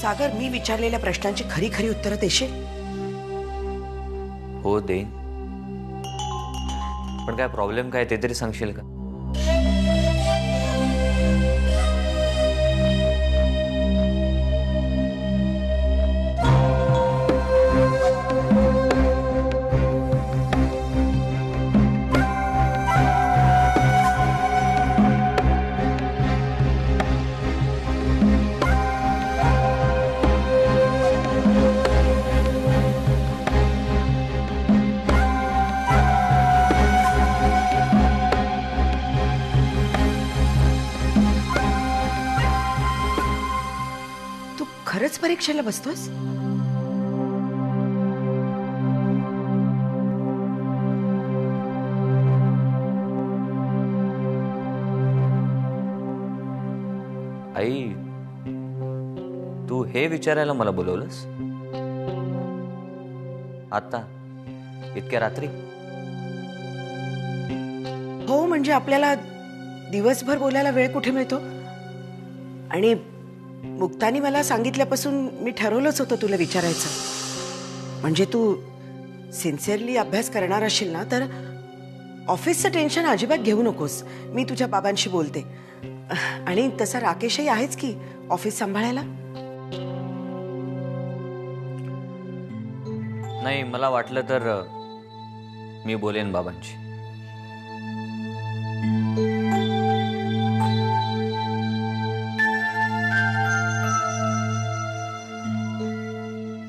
सागर, मी विचारलेल्या प्रश्नांची खरी खरी उत्तरं देशील? हो देईन, पण काय प्रॉब्लेम काय ते तरी सांगशील का? तू खरंच परीक्षेला बसतोस? आई, तू हे विचारायला मला बोलवलंस आता इतक्या रात्री? हो, म्हणजे आपल्याला दिवसभर बोलायला वेळ कुठे मिळतो? आणि मुक्तानी मला सांगितल्यापासून मी ठरवलंच होतं तुला विचारायचं. म्हणजे तू सिन्सिअरली अभ्यास करणार असशील ना, तर ऑफिसचं टेन्शन अजिबात घेऊ नकोस. मी तुझ्या बाबांशी बोलते. आणि तसा राकेशही आहेच की ऑफिस सांभाळायला. नाही, मला वाटलं तर मी बोलेन बाबांशी.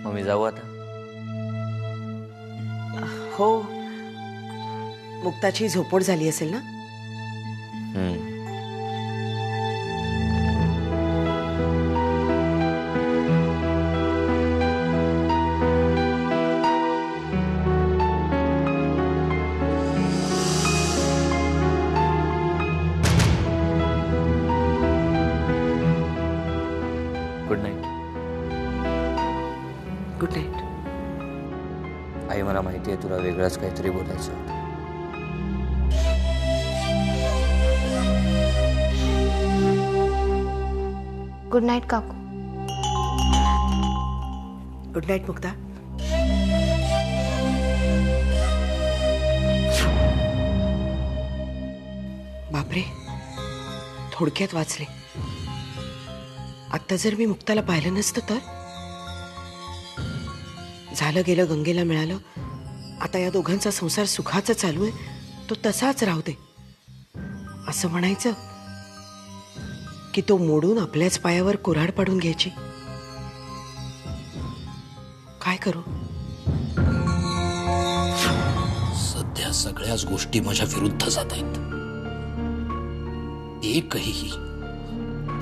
मग मी जाऊ आता? हो, मुक्ताची झोपड झाली असेल ना? Good night. Good night. आई, मला माहिती आहे तुला वेगळंच काहीतरी बोलायचं होतं. गुड नाईट काकू. Good night Mukta. बापरे, थोडक्यात वाचले. आता जर मी मुक्ताला पाहिलं नसतं तर? झालं गेलं, गंगेला मिळालं. आता या दोघांचा संसार सुखाचा चालू आहे, तो तसाच राहू दे असं म्हणायचं की तो मोडून आपल्याच पायावर कुऱ्हाड पाडून घ्यायची? काय करू? सध्या सगळ्याच गोष्टी माझ्या विरुद्ध जात आहेत.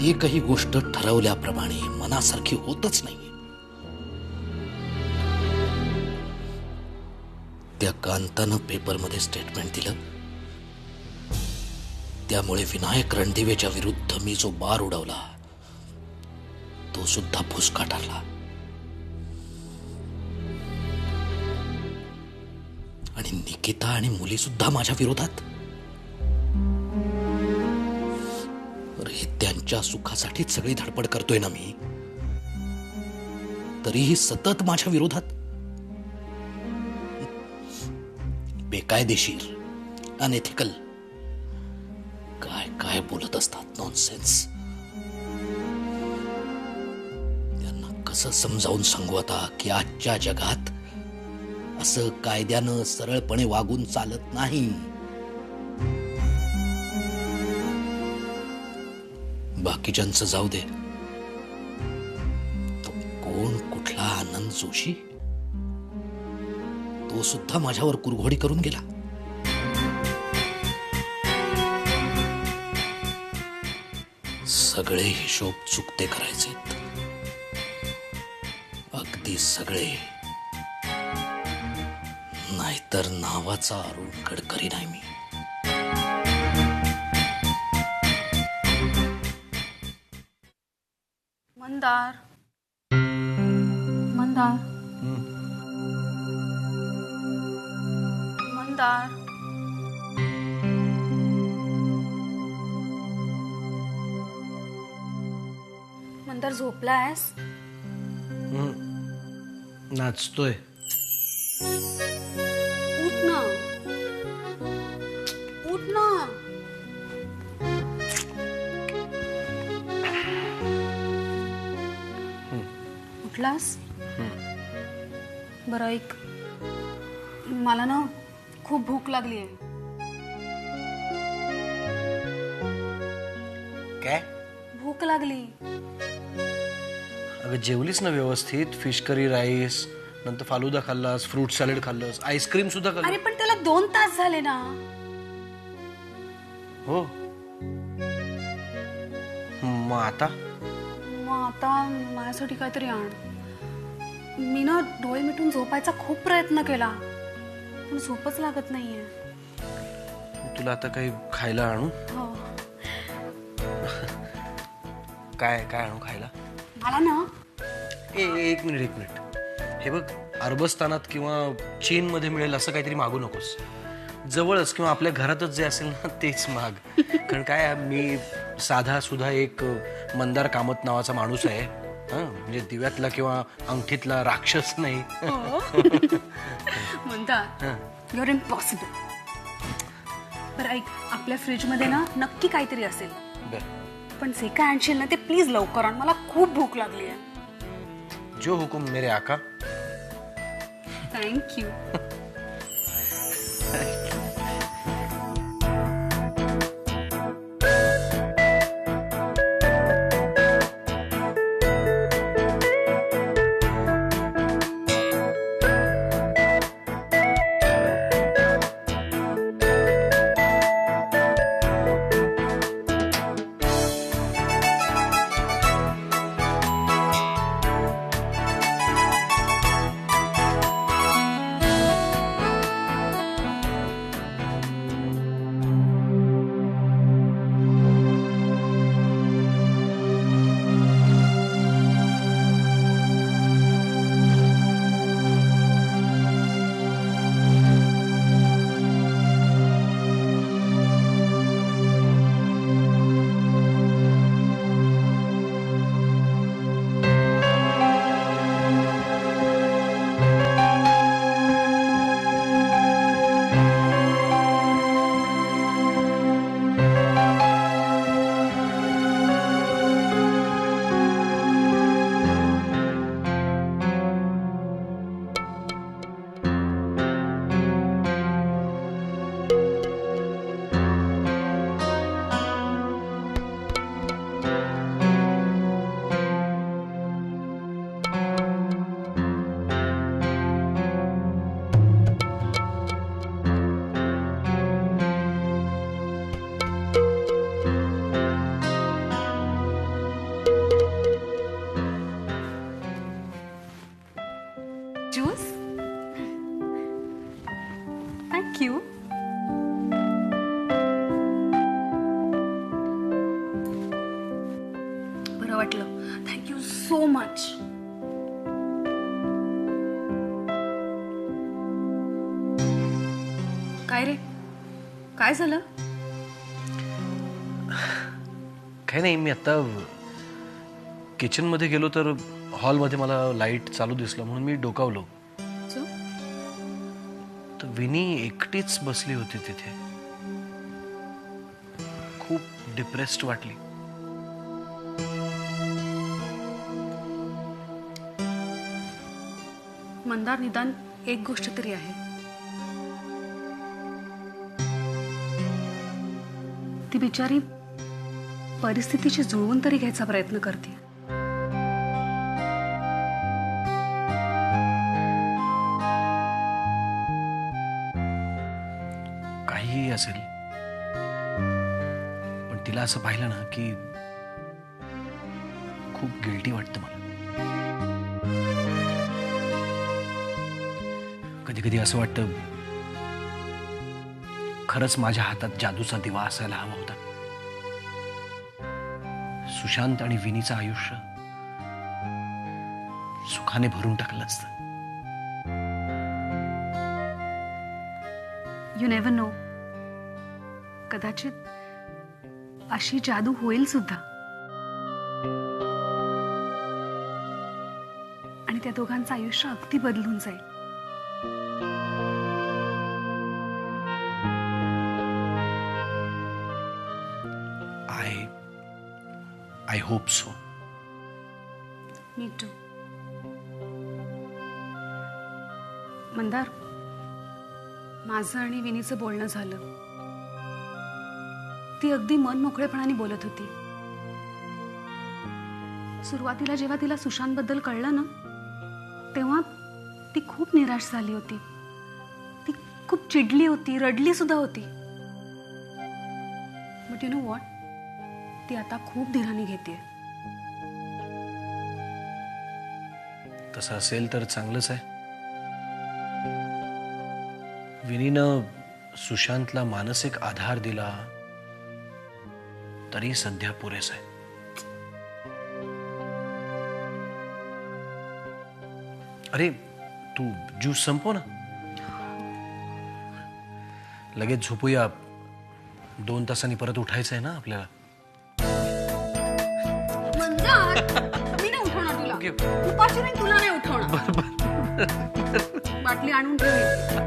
एकही गोष्ट ठरवल्याप्रमाणे मनासारखी होतच नाही. त्या कांतानं पेपरमध्ये स्टेटमेंट दिलं, त्यामुळे विनायक रणदिवेच्या विरुद्ध मी जो बार उडवला तो सुद्धा फुसका ठरला. आणि निकिता आणि मुली सुद्धा माझ्या विरोधात. अरे, त्यांच्या सुखासाठीच सगळी धडपड करतोय ना मी, तरीही सतत माझ्या विरोधात. बेकायदेशीर, अनएथिकल, काय काय बोलत असतात, नॉनसेन्स. त्यांना कसं समजावून सांगू आता की आजच्या जगात असं कायद्यानं सरळपणे वागून चालत नाही. बाकीच्यांचं जाऊ दे, तो कोण, कुठला आनंद जोशी, तो सुद्धा माझ्यावर कुरघोडी करून गेला. सगळे हिशोब चुकते करायचे, अगदी सगळे. नाहीतर नावाचा अरुण गडकरी नाही मी. मंदार, मंदार, मंदार. मंदार, झोपलायस? नाचतोय. उठ ना, उठ ना. उठलास? बरं ऐक, मला ना खूप भूक लागली आहे. काय? भूक लागली. अगं जेवलीस ना व्यवस्थित? फिश करी राईस, नंतर फालुदा खाल्लास, फ्रूट सॅलड खाल्लंस, आईस्क्रीम सुद्धा अरे खाल्लं. पण त्याला 2 तास झाले ना. हो. मग आता? मग आता माझ्यासाठी काहीतरी आण. मी ना डोळे मिटून झोपायचा खूप प्रयत्न केला, पण झोपच लागत नाहीये. तुला आता काही खायला आणू? हो. काय काय आणू खायला? मला ना एक मिनिट. हे बघ, अरबस्तानात किंवा चीनमध्ये मिळेल असं काहीतरी मागू नकोस. जवळच किंवा आपल्या घरातच जे असेल ना तेच माग. कारण काय, मी साधा सुद्धा एक मंदार कामत नावाचा माणूस आहे. म्हणजे दिव्यातला किंवा अंगठीतला राक्षस नाही. म्हणतात युअर इम्पॉसिबल. बरं ऐक, आपल्या फ्रीजमध्ये ना नक्की काहीतरी असेल. पण जे काय आणशील ना ते प्लीज लवकर आण, मला खूप भूक लागली आहे. जो हुकुम मेरे आका. थँक्यू. ज्यूस. थँक्यू. बरं वाटलं. Thank you so much. काय रे, काय झालं? काही नाही, मी आता किचनमध्ये गेलो तर हॉलमध्ये मला लाईट चालू दिसलं म्हणून मी डोकावलो. सो? तर विनी एकटीच बसली होती तिथे. खूप डिप्रेस्ड वाटली. मंदार, निदान एक गोष्ट तरी आहे. ती बिचारी परिस्थितीशी जुळवून तरी घ्यायचा प्रयत्न करते. काहीही असेल, पण तिला असं पाहिलं ना की खूप गिल्टी वाटतं मला. कधी कधी असं वाटतं खरंच माझ्या हातात जादूचा दिवा असायला हवा होता. सुशांत आणि विनीचं आयुष्य सुखाने भरून टाकलं असतं. यू नेव्हर नो, कदाचित अशी जादू होईल सुद्धा. आणि त्या दोघांचं आयुष्य अगदी बदलून जाईल. I hope so. Me too. Mandar, माझं आणि विनीचं बोलणं झालं. ती अगदी मन मोकळेपणाने बोलत होती. सुरुवातीला जेव्हा तिला सुशांतबद्दल कळलं ना, तेव्हा ती खूप निराश झाली होती. ती खूप चिडली होती, रडली सुद्धा होती. बट यू नो व्हॉट, ती आता खूप धीराने घेते. तसं असेल तर चांगलंच आहे. विनीनं सुशांतला मानसिक आधार दिला तरी सध्या पुरेस आहे. अरे तू ज्यूस संपव ना, लगेच झोपूया. 2 तासांनी परत उठायचं आहे ना आपल्याला. मंदार, मी नाही उठवणार तुला. ओके. उपाशी नाही, तुला नाही उठवणार. बाटली आणून ठेव.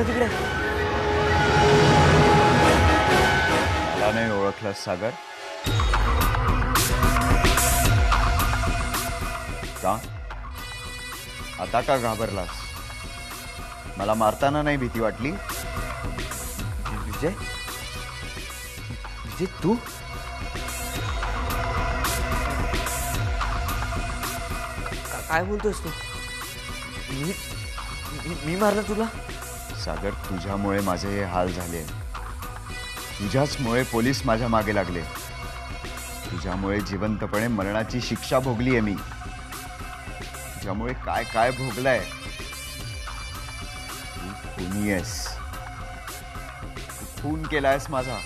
तिकडे मला नाही ओळखलास सागर? का आता का घाबरलास? मला मारताना नाही भीती वाटली? विजय, विजय तू? काय बोलतोस तू? मी मारलं तुला? सागर, तुझ्यामुळे माझे हे हाल झाले. तुझ्याचमुळे पोलीस माझ्या मागे लागले. तुझ्यामुळे जिवंतपणे मरणाची शिक्षा भोगली आहे मी. तुझ्यामुळे काय काय भोगलाय. तू खुनी आहेस. तू खून केलायस माझा.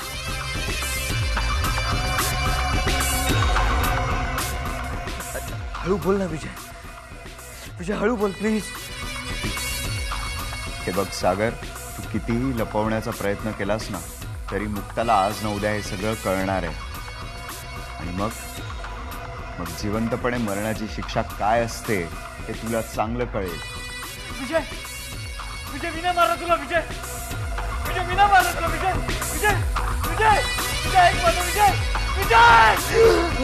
हळू बोल ना विजय. विजय हळू बोल प्लीज. हे बघ सागर, तू कितीही लपवण्याचा प्रयत्न केलास ना, तरी मुक्ताला आज न उद्या हे सगळं कळणार आहे. आणि मग जिवंतपणे मरणाची शिक्षा काय असते हे तुला चांगलं कळेल. विजय, विजय मी नाही मारलं तुला. विजय, विजय मी नाही मारलं तुला. विजय, विजय, विजय, विजय ऐक माझं. Vijay, Vijay.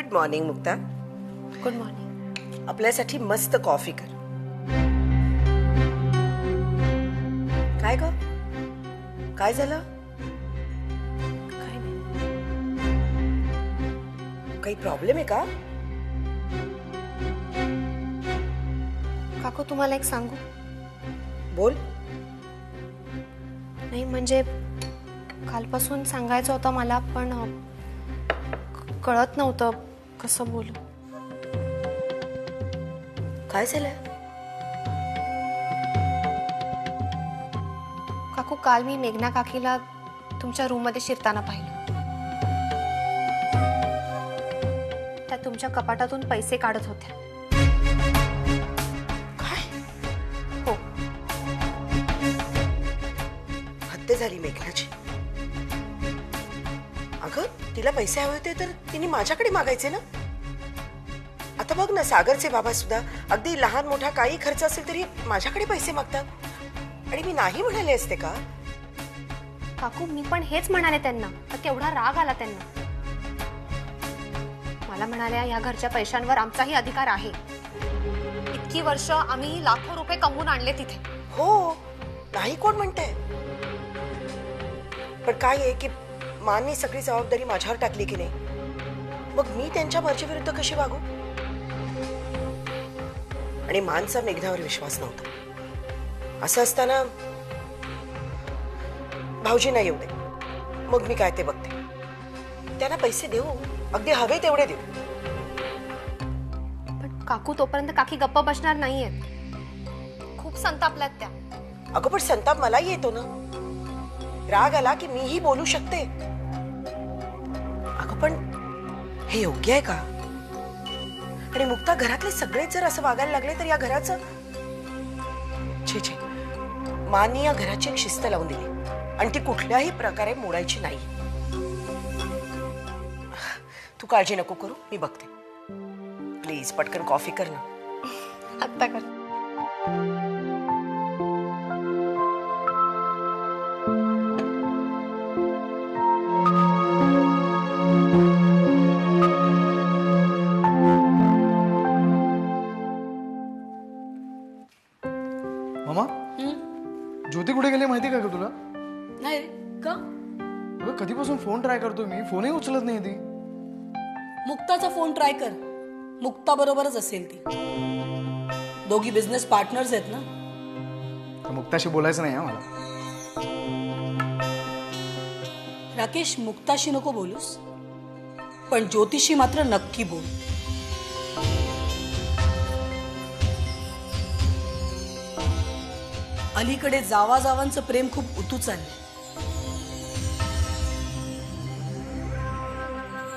Good morning Mukta. Good morning. आपल्यासाठी मस्त कॉफी कर. काय ग, काय झालं? काही नाही. काही प्रॉब्लेम आहे का? काकू तुम्हाला एक सांगू? बोल. नाही म्हणजे कालपासून सांगायचं होतं मला, पण कळत नव्हतं कसं बोलू. काय झालं? काकू काल मी मेघना काकीला तुमच्या रूम मध्ये शिरताना पाहिलं. त्या तुमच्या कपाटातून पैसे काढत होत्या. काय? हो. हत्या झाली मेघनाची. अगं तिला पैसे हवे होते तर तिने माझ्याकडे मागायचे ना. आता बघ ना, सागरचे बाबा सुद्धा अगदी लहान मोठा काही खर्च असेल तरी माझ्याकडे पैसे मागतात. आणि मी नाही म्हणाले असते का? काकू मी पण हेच म्हणाले त्यांना, तर केवढा राग आला त्यांना. मला म्हणाल्या या घरच्या पैशांवर आमचाही अधिकार आहे. इतकी वर्ष आम्ही लाखो रुपये कमवून आणले तिथे. हो, नाही कोण म्हणतंय. पण काय आहे की माननी सगळी जबाबदारी माझ्यावर टाकली की नाही, मग मी त्यांच्या मर्जीविरुद्ध कशी वागू? आणि मानचा मेघनावर विश्वास नव्हता. असं असताना भाऊजींना येऊ दे, मग मी काय ते बघते. त्यांना पैसे देऊ, अगदी हवे तेवढे देऊ. पण काकू तोपर्यंत काकी गप्प बसणार नाहीयेत. खूप संतापल्यात त्या. अगं पण संताप मलाही येतो ना. राग आला की मीही बोलू शकते. अगं पण हे योग्य आहे का? आणि मुक्ता घरातले सगळेच जर असं वागायला लागले तर या घराचं छे छे. मानी या घराची एक शिस्त लावून दिली आणि ती कुठल्याही प्रकारे मोडायची नाही. तू काळजी नको करू, मी बघते. प्लीज पटकन कॉफी कर ना. आत्ता कर. मामा, ज्योती कुठे गेली माहिती का तुला? नाही का? अगं कधीपासून फोन ट्राय करतो मी, फोनही उचलत नाही ती. मुक्ताचा फोन ट्राय कर. मुक्ता बरोबरच असेल ती. दोघी बिझनेस पार्टनर्स आहेत ना. तर मुक्ताशी बोलायचं नाही हा मला. राकेश, मुक्ताशी नको बोलूस, पण ज्योतिषी मात्र नक्की बोल. अलीकडे जावाजावांचं प्रेम खूप उतू चाललंय.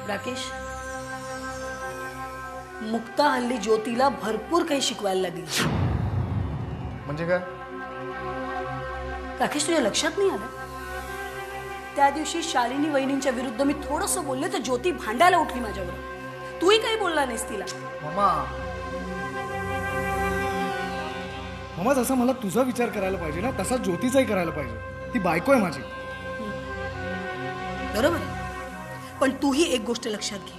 राकेश, मुक्ता हल्ली ज्योतीला भरपूर काही शिकवायला लागली. म्हणजे काय? राकेश, तुझ्या लक्षात नाही आलं? त्या दिवशी शालिनी वहिनींच्या विरुद्ध मी थोडंसं बोलले तर ज्योती भांडायला उठली माझ्यावर. तूही काही बोलला नाहीस तिला. मामा जसा मला तुझा विचार करायला पाहिजे ना, तसा ज्योतीचाही करायला पाहिजे. ती बायको आहे माझी. बरोबर आहे. पण तूही एक गोष्ट लक्षात घे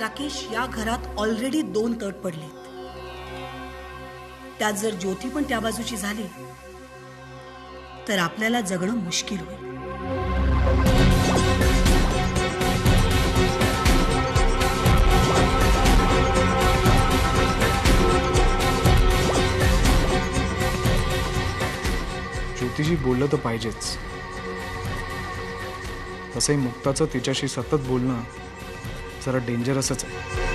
राकेश, या घरात ऑलरेडी 2 तट पडलेत. त्यात जर ज्योती पण त्या बाजूची झाली तर आपल्याला जगणं मुश्किल होईल. ज्योतिषी बोललं तर पाहिजेच. तसंही मुक्ताचं तिच्याशी सतत बोलणं जरा डेंजरसच आहे.